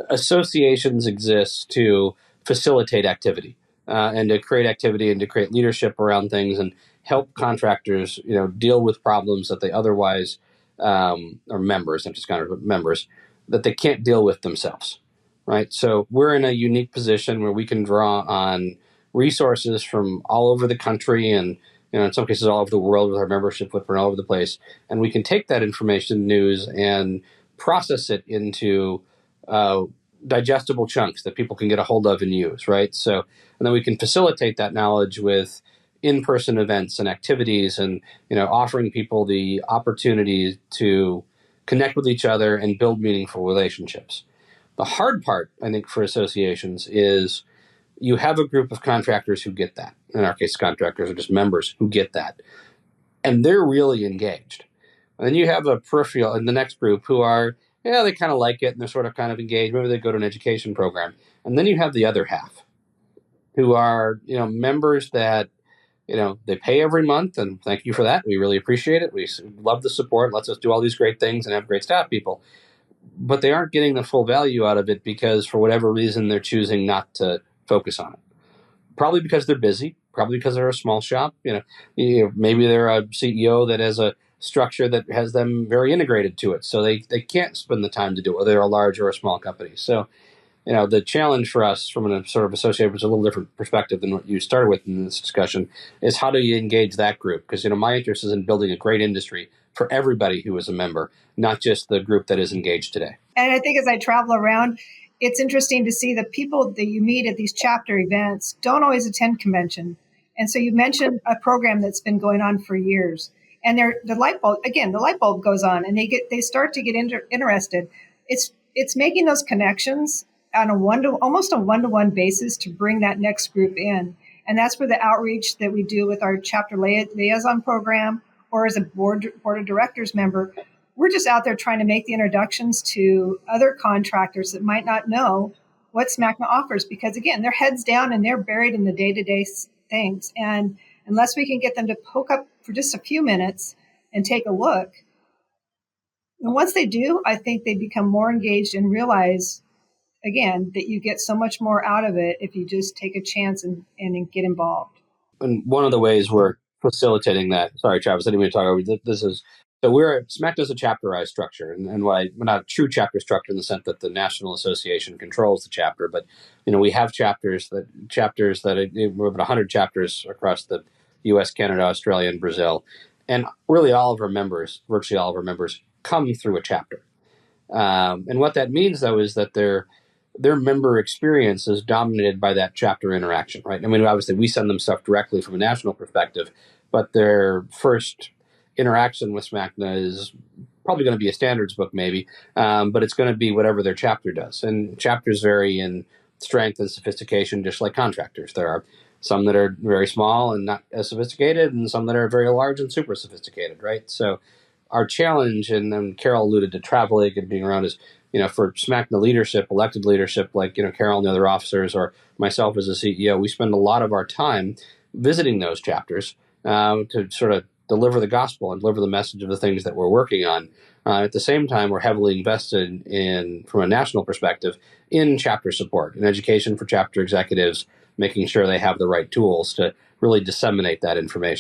associations exist to facilitate activity and to create activity and to create leadership around things and help contractors, deal with problems that they otherwise, or members, not just contractors, but members, that they can't deal with themselves, right? So we're in a unique position where we can draw on resources from all over the country and, in some cases all over the world with our membership footprint all over the place. And we can take that information news and process it into digestible chunks that people can get a hold of and use, right? So, and then we can facilitate that knowledge with in-person events and activities and, offering people the opportunity to connect with each other and build meaningful relationships. The hard part, I think, for associations is you have a group of contractors who get that. In our case, contractors are just members who get that. And they're really engaged. And then you have a peripheral in the next group who are, they kind of like it and they're sort of kind of engaged. Maybe they go to an education program. And then you have the other half who are, members that, they pay every month, and thank you for that. We really appreciate it. We love the support. Lets us do all these great things and have great staff people. But they aren't getting the full value out of it because for whatever reason, they're choosing not to focus on it. Probably because they're busy, probably because they're a small shop. Maybe they're a CEO that has a structure that has them very integrated to it. So they can't spend the time to do it, whether they're a large or a small company. So, the challenge for us from a sort of associated with a little different perspective than what you started with in this discussion is how do you engage that group? Because, my interest is in building a great industry for everybody who is a member, not just the group that is engaged today. And I think as I travel around, it's interesting to see the people that you meet at these chapter events don't always attend convention. And so you mentioned a program that's been going on for years. And the light bulb goes on and they start to get interested. It's making those connections on almost a one-to-one basis to bring that next group in. And that's where the outreach that we do with our chapter liaison program or as a board of directors member, we're just out there trying to make the introductions to other contractors that might not know what SMACNA offers because, again, they're heads down and they're buried in the day-to-day things. And unless we can get them to poke up for just a few minutes and take a look, and once they do, I think they become more engaged and realize, again, that you get so much more out of it if you just take a chance and get involved. And one of the ways we're facilitating that, sorry, Travis, I didn't mean to talk over this is, so SMACNA is a chapterized structure, and we're not a true chapter structure in the sense that the National Association controls the chapter, but we have chapters that we're about 100 chapters across the U.S., Canada, Australia, and Brazil, and really virtually all of our members, come through a chapter. And what that means, though, is that their member experience is dominated by that chapter interaction, right? I mean, obviously, we send them stuff directly from a national perspective, but their first interaction with SMACNA is probably going to be a standards book, maybe, but it's going to be whatever their chapter does. And chapters vary in strength and sophistication, just like contractors. There are some that are very small and not as sophisticated, and some that are very large and super sophisticated, right? So our challenge, and then Carol alluded to traveling and being around, is, for SMACNA leadership, elected leadership, like, Carol and the other officers or myself as a CEO, we spend a lot of our time visiting those chapters to sort of deliver the gospel and deliver the message of the things that we're working on. At the same time, we're heavily invested in, from a national perspective, in chapter support and education for chapter executives, making sure they have the right tools to really disseminate that information.